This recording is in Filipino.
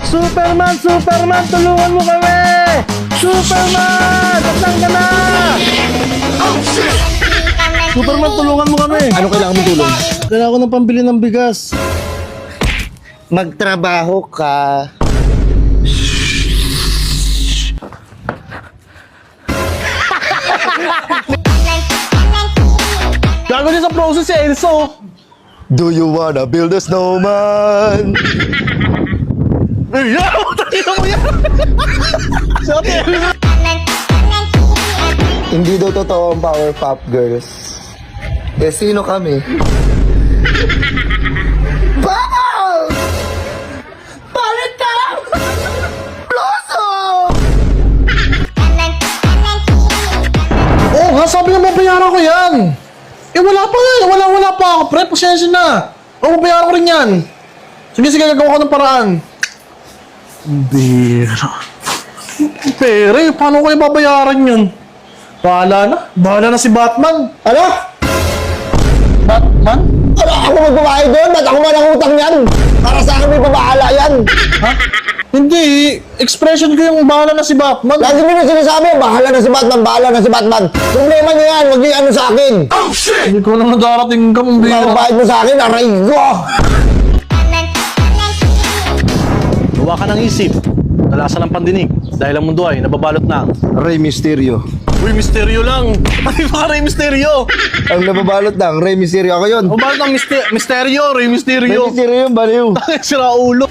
Superman! Superman! Tulungan mo kami! Superman! Sasang ka na! Superman, tulungan mo kami! Ano kailangan mong tulong? Kailangan ko ng pambili ng bigas. Magtrabaho ka. Gago niya sa process si Elso. Do you wanna build a snowman? Ayaw! Takita mo yan! Sabi Elso! Hindi daw totoo ang Powerpuff Girls. Eh, sino kami? Bakal! Palit ka! Blossom! Oo nga, sabi nga mabayaran ko yan! Eh wala pa nga, wala pa ako, pre, pasensya na! Oo, mabayaran ko rin yan! Sige, gagawa ko ng paraan. Bira. Pere, paano ko babayaran yun? Bahala na si Batman! Ano? Batman? Ano? Ako magbabayad doon? Ba't ako manangutang yan? Para sa akin may pabahala yan. Ha? Hindi, expression ko yung bahala na si Batman. Lagi mo na sinasabi, bahala na si Batman, bahala na si Batman. Problema niya yan, huwag niya ano sa akin. Hindi ko lang nadarating ka, mambira. Magbayad mo sa akin, aray ko. Gawa ka ng isip, nalasa ng pandinig, dahil ang mundo ay nababalot ng... Rey Mysterio. Uy, misteryo lang! Ano ba Rey Mysterio? Ang nababalot ng Rey Mysterio ako yun. O bakit ang misteryo, Rey Rey Mysterio? Mysterio yung baliw. Sira ulo.